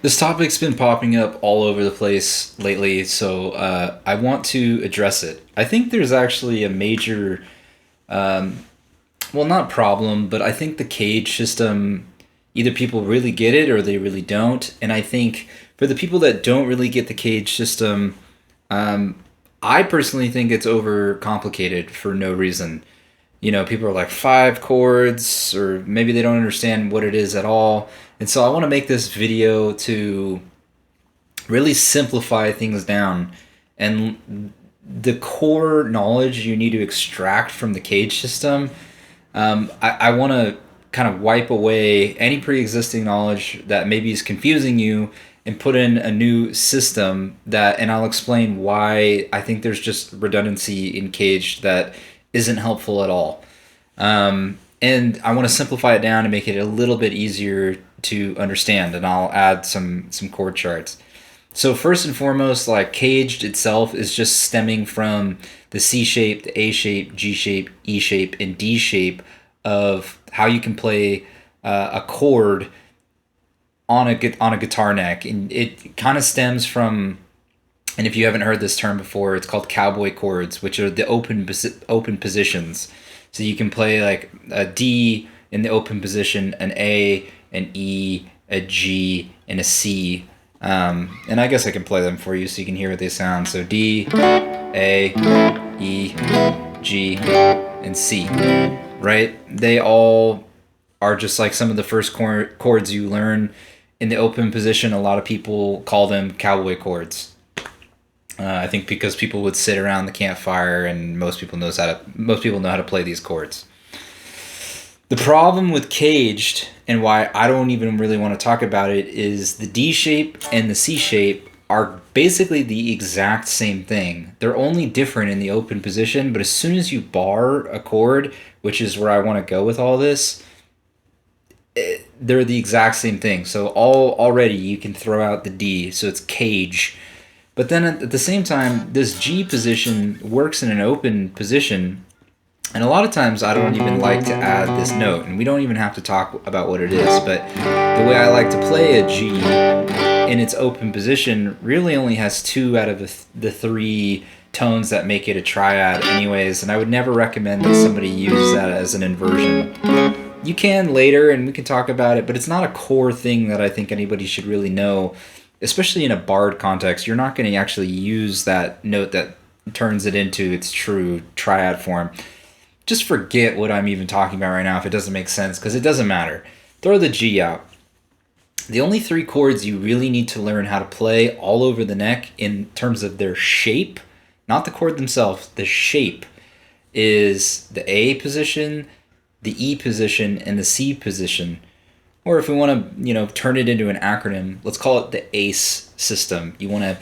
This topic's been popping up all over the place lately, so I want to address it. I think there's actually a major, well, not problem, but I think the cage system, either people really get it or they really don't. And I think for the people that don't really get the cage system, um, I personally think it's overcomplicated for no reason. You know, people are like five chords, or maybe they don't understand what it is at all. And so I want to make this video to really simplify things down. And the core knowledge you need to extract from the cage system, I want to kind of wipe away any pre-existing knowledge that maybe is confusing you and put in a new system that, and I'll explain why I think there's just redundancy in cage that isn't helpful at all. And I want to simplify it down and make it a little bit easier to understand, and I'll add some chord charts. So first and foremost, like caged itself is just stemming from the C shape, the A shape, G shape, E shape, and D shape of how you can play a chord on a guitar neck, and it kind of stems from. And if you haven't heard this term before, it's called Cowboy chords, which are the open positions. So you can play like a D in the open position, an A, an E, a G, and a C. And I guess I can play them for you so you can hear what they sound. So D, A, E, G, and C, right? They all are just like some of the first chords you learn in the open position. A lot of people call them cowboy chords. I think because people would sit around the campfire, and most people know how to play these chords. The problem with caged, and why I don't even really want to talk about it, is the D shape and the C shape are basically the exact same thing. They're only different in the open position, but as soon as you bar a chord, which is where I want to go with all this, they're the exact same thing. So already you can throw out the D, so it's cage. But then at the same time, this G position works in an open position. And a lot of times I don't even like to add this note, and we don't even have to talk about what it is, but the way I like to play a G in its open position really only has two out of the three tones that make it a triad anyways, and I would never recommend that somebody use that as an inversion. You can later, and we can talk about it, but it's not a core thing that I think anybody should really know, especially in a barred context. You're not going to actually use that note that turns it into its true triad form. Just forget what I'm even talking about right now if it doesn't make sense, because it doesn't matter. Throw the G out. The only three chords you really need to learn how to play all over the neck in terms of their shape, not the chord themselves, the shape, is the A position, the E position, and the C position. Or if we want to, turn it into an acronym, let's call it the ACE system. You want to,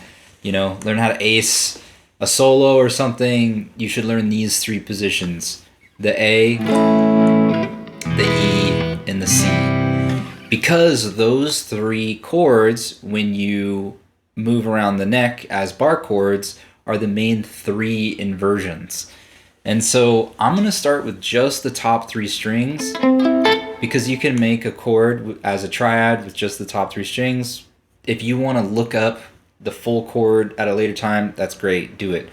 learn how to ace a solo or something, you should learn these three positions: the A, the E, and the C. Because those three chords, when you move around the neck as bar chords, are the main three inversions. And so I'm going to start with just the top three strings, because you can make a chord as a triad with just the top three strings. If you want to look up the full chord at a later time, that's great, do it.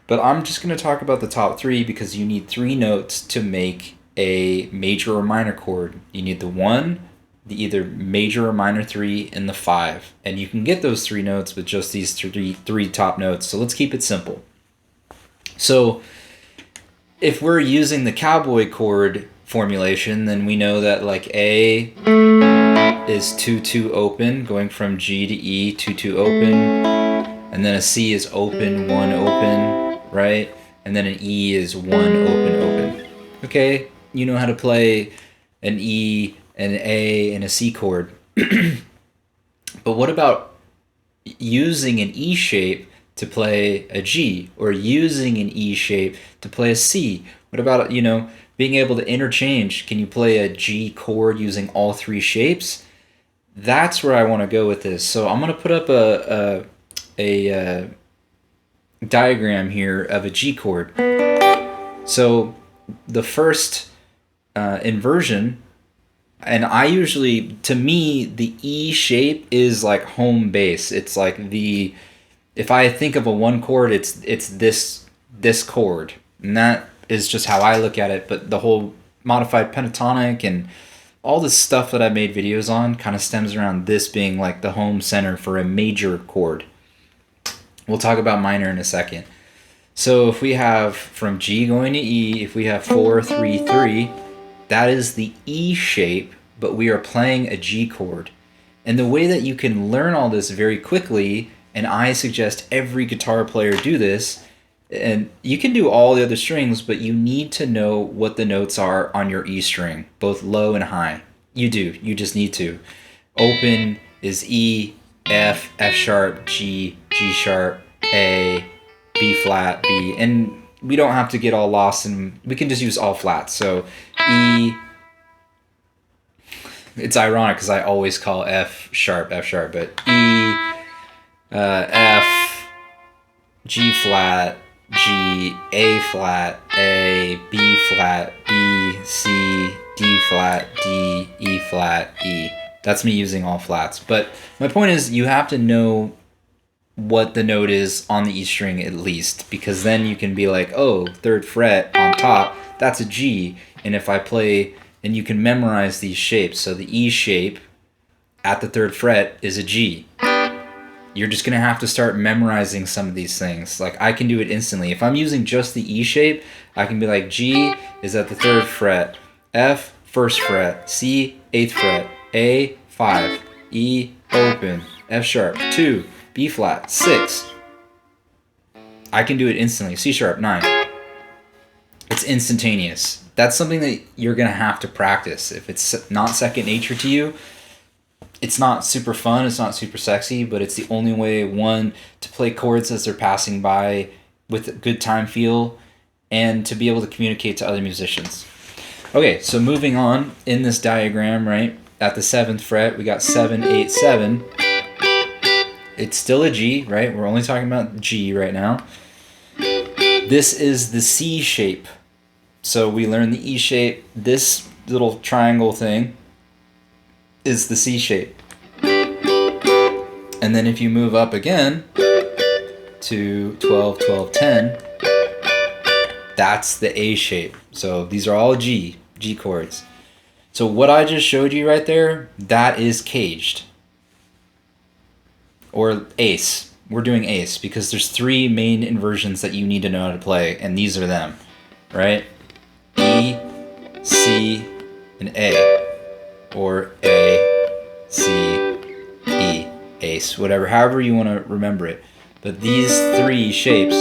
But I'm just going to talk about the top three because you need three notes to make a major or minor chord. You need the one, the either major or minor three, and the five. And you can get those three notes with just these three top notes. So let's keep it simple. So if we're using the cowboy chord formulation, then we know that like A is 2-2 open, going from G to E, 2-2 open, and then a C is open, 1 open, right? And then an E is 1 open, open. Okay, you know how to play an E, an A, and a C chord. But what about using an E shape to play a G, or using an E shape to play a C? What about, being able to interchange? Can you play a G chord using all three shapes? That's where I want to go with this. So I'm going to put up a diagram here of a G chord. So the first inversion And I usually, to me, the E shape is like home base. It's like if I think of a one chord, it's this chord. And that is just how I look at it. But the whole modified pentatonic and all this stuff that I made videos on kind of stems around this being like the home center for a major chord. We'll talk about minor in a second. So if we have from G going to E, if we have 4, 3, 3, that is the E shape, but we are playing a G chord. And the way that you can learn all this very quickly, and I suggest every guitar player do this, and you can do all the other strings, but you need to know what the notes are on your E string, both low and high. You do. You just need to. Open is E, F, F sharp, G, G sharp, A, B flat, B. And we don't have to get all lost, and we can just use all flats. So E, it's ironic because I always call F sharp, but E, F, G flat, G, A flat, A, B flat, B, C, D flat, D, E flat, E. That's me using all flats. But my point is you have to know what the note is on the E string at least, because then you can be like, oh, 3rd fret on top, that's a G. And if I play, and you can memorize these shapes. So the E shape at the 3rd fret is a G. You're just going to have to start memorizing some of these things. Like I can do it instantly. If I'm using just the E shape, I can be like G is at the 3rd fret, F 1st fret, C 8th fret, A 5, E open, F sharp 2, B flat 6. I can do it instantly. C sharp 9. It's instantaneous. That's something that you're going to have to practice. If it's not second nature to you, it's not super fun, it's not super sexy, but it's the only way, one, to play chords as they're passing by with a good time feel, and to be able to communicate to other musicians. Okay, so moving on in this diagram, right, at the 7th fret, we got 7, 8, 7. It's still a G, right? We're only talking about G right now. This is the C shape. So we learned the E shape. This little triangle thing is the C shape. And then if you move up again to 12, 12, 10, that's the A shape. So these are all G chords. So what I just showed you right there, that is caged. Or ace. We're doing ace because there's 3 main inversions that you need to know how to play, and these are them, right? E, C, and A. Or A, C, E, ace, whatever, however you want to remember it. But these 3 shapes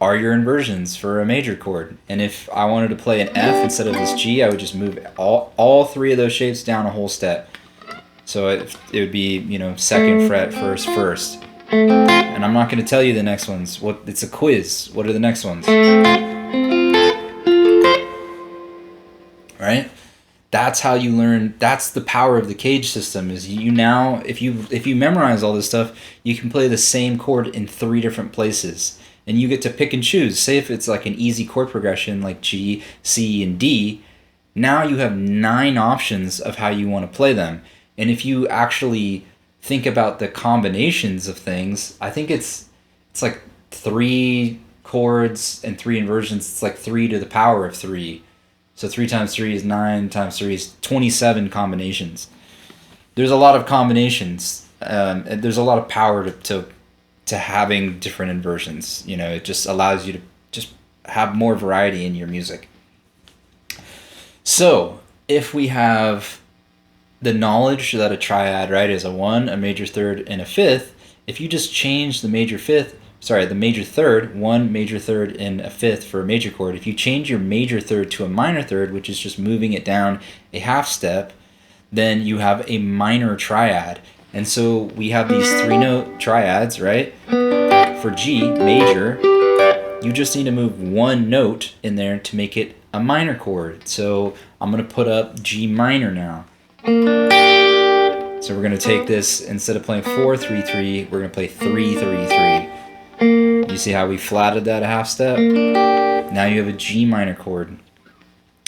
are your inversions for a major chord. And if I wanted to play an F instead of this G, I would just move all 3 of those shapes down a whole step. So it would be, 2nd fret, 1st. And I'm not going to tell you the next ones. It's a quiz. What are the next ones? Right? That's how you learn. That's the power of the CAGED system. Is you now, if you memorize all this stuff, you can play the same chord in 3 different places, and you get to pick and choose. Say if it's like an easy chord progression like G, C, and D, now you have 9 options of how you want to play them. And if you actually think about the combinations of things, I think it's like 3 chords and 3 inversions. It's like 3 to the power of 3. So 3 times 3 is 9 times 3 is 27 combinations. There's a lot of combinations. And there's a lot of power to having different inversions. It just allows you to just have more variety in your music. So if we have the knowledge that a triad, right, is a 1, a major third, and a 5th, if you just change the major third, 1 major third and a 5th for a major chord, if you change your major third to a minor third, which is just moving it down a half step, then you have a minor triad. And so we have these 3-note triads, right? For G, major, you just need to move 1 note in there to make it a minor chord. So I'm going to put up G minor now. So we're going to take this, instead of playing 4, 3, 3, we're going to play 3, 3, 3. You see how we flatted that a half step? Now you have a G minor chord.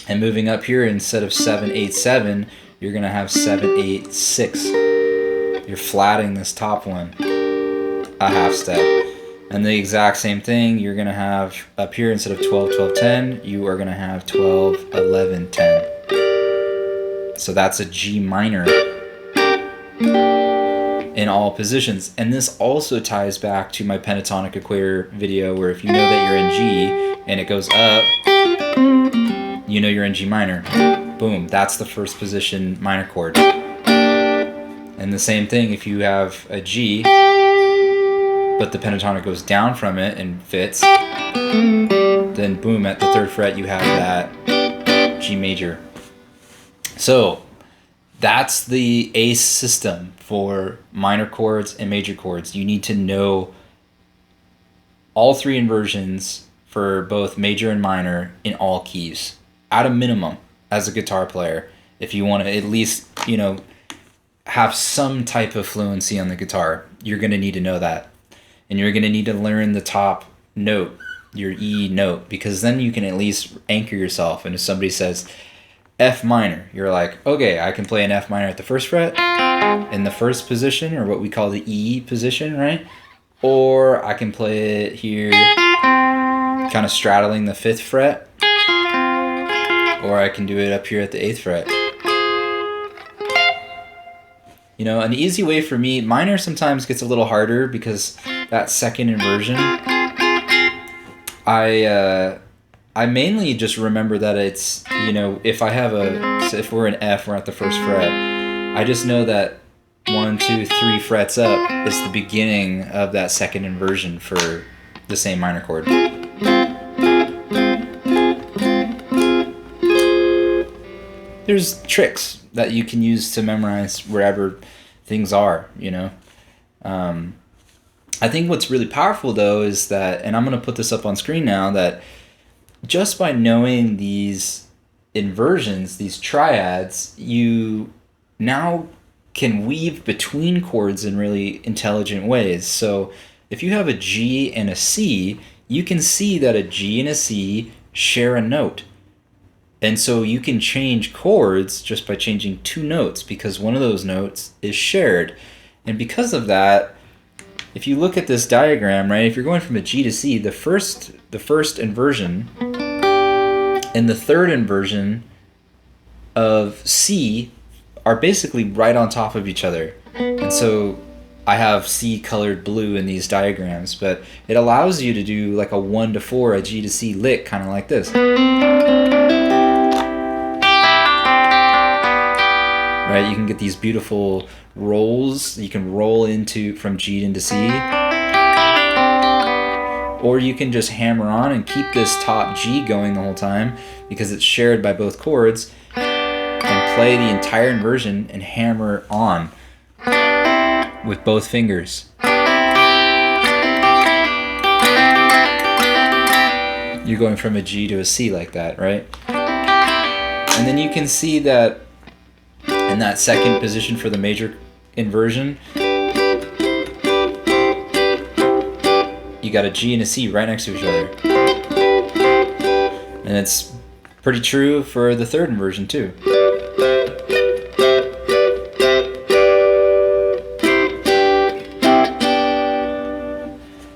And moving up here, instead of 7, 8, 7, you're going to have 7, 8, 6. You're flatting this top one a half step. And the exact same thing you're going to have up here, instead of 12, 12, 10, you are going to have 12, 11, 10. So that's a G minor in all positions. And this also ties back to my pentatonic equator video, where if you know that you're in G and it goes up, you know you're in G minor. Boom, that's the first position minor chord. And the same thing if you have a G, but the pentatonic goes down from it and fits, then boom, at the 3rd fret you have that G major. So that's the ACE system for minor chords and major chords. You need to know all 3 inversions for both major and minor in all keys, at a minimum, as a guitar player, if you want to at least, you know, have some type of fluency on the guitar. You're going to need to know that. And you're going to need to learn the top note, your E note, because then you can at least anchor yourself. And if somebody says F minor, you're like, okay, I can play an F minor at the 1st fret in the 1st position, or what we call the E position, right? Or I can play it here kind of straddling the 5th fret, or I can do it up here at the 8th fret. You know, an easy way for me, minor sometimes gets a little harder because that 2nd inversion, I mainly just remember that it's, you know, if we're in F, we're at the 1st fret, I just know that 1, 2, 3 frets up is the beginning of that 2nd inversion for the same minor chord. There's tricks that you can use to memorize wherever things are, you know. I think what's really powerful though is that, and I'm going to put this up on screen now, that just by knowing these inversions, these triads, you now can weave between chords in really intelligent ways. So if you have a G and a C, you can see that a G and a C share a note. And so you can change chords just by changing 2 notes, because one of those notes is shared. And because of that, if you look at this diagram, right, if you're going from a G to C, the first inversion and the 3rd inversion of C are basically right on top of each other. And so I have C colored blue in these diagrams, but it allows you to do like a 1 to 4, a G to C lick, kind of like this. Right, you can get these beautiful rolls. You can roll from G into C, or you can just hammer on and keep this top G going the whole time because it's shared by both chords, and play the entire inversion and hammer on with both fingers. You're going from a G to a C like that, right? And then you can see that in that 2nd position for the major inversion, you got a G and a C right next to each other. And it's pretty true for the 3rd inversion too.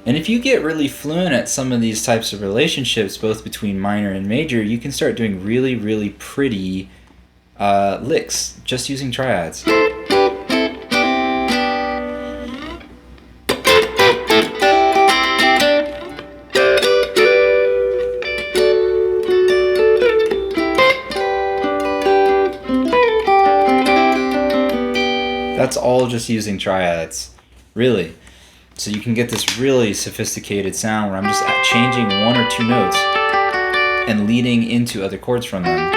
And if you get really fluent at some of these types of relationships, both between minor and major, you can start doing really, really pretty licks just using triads. That's all just using triads, really. So you can get this really sophisticated sound where I'm just changing 1 or 2 notes and leading into other chords from them.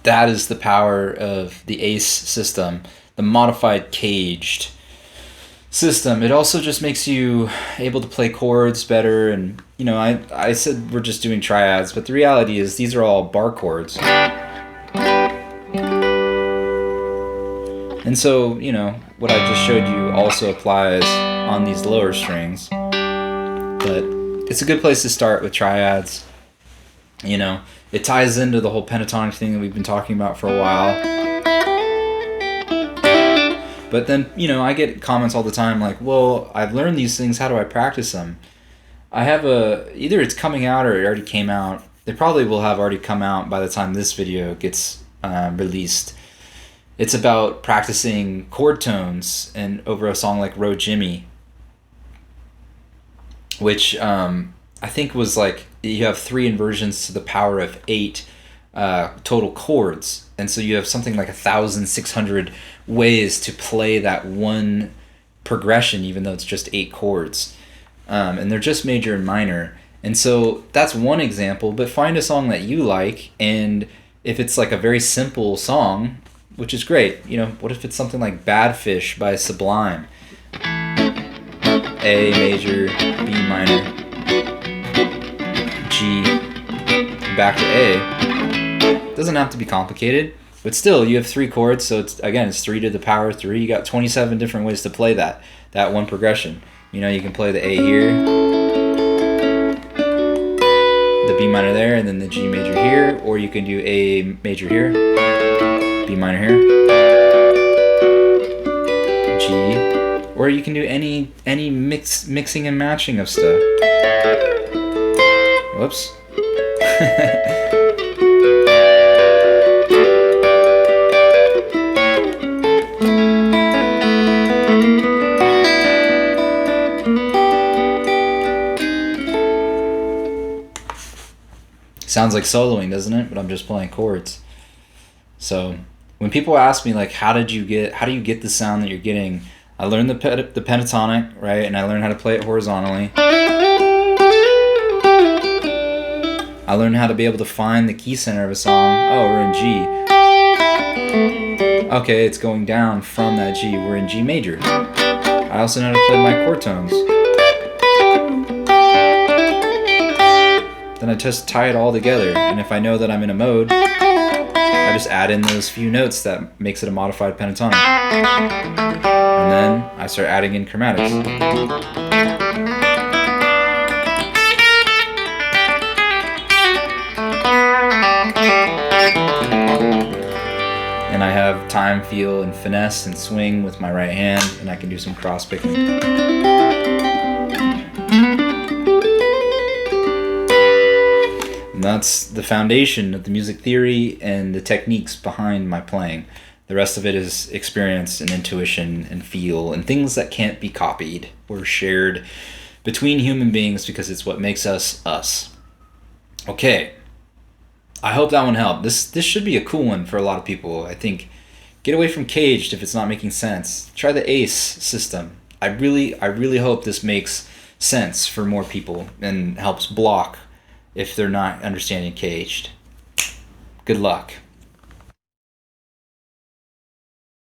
That is the power of the ACE system, the modified CAGED system. It also just makes you able to play chords better. And you know, I said we're just doing triads, but the reality is these are all bar chords. And so, you know, what I just showed you also applies on these lower strings. But it's a good place to start with triads. You know, it ties into the whole pentatonic thing that we've been talking about for a while. But then, you know, I get comments all the time like, well, I've learned these things, how do I practice them? I have either it's coming out or it already came out. They probably will have already come out by the time this video gets released. It's about practicing chord tones and over a song like Row Jimmy, which I think was like, you have 3 inversions to the power of 8 total chords. And so you have something like 1,600 ways to play that one progression, even though it's just 8 chords. And they're just major and minor. And so that's one example, but find a song that you like, and if it's like a very simple song, which is great, you know, what if it's something like Bad Fish by Sublime? A major, B minor, G, back to A. It doesn't have to be complicated, but still, you have 3 chords, so it's 3 to the power 3. You got 27 different ways to play that one progression. You know, you can play the A here, the B minor there, and then the G major here, or you can do A major here, B minor here, G, or you can do any mixing and matching of stuff. Whoops. Sounds like soloing, doesn't it? But I'm just playing chords. So when people ask me like, how do you get the sound that you're getting? I learned the pentatonic, right? And I learned how to play it horizontally. I learned how to be able to find the key center of a song. Oh, we're in G. Okay, it's going down from that G. We're in G major. I also know how to play my chord tones. Then I just tie it all together, and if I know that I'm in a mode, I just add in those few notes that makes it a modified pentatonic. And then I start adding in chromatics. And I have time, feel, and finesse and swing with my right hand, and I can do some cross picking. And that's the foundation of the music theory and the techniques behind my playing. The rest of it is experience and intuition and feel and things that can't be copied or shared between human beings because it's what makes us us. Okay, I hope that one helped. This should be a cool one for a lot of people. I think get away from CAGED if it's not making sense. Try the ACE system. I really hope this makes sense for more people and helps block if they're not understanding CAGED. Good luck.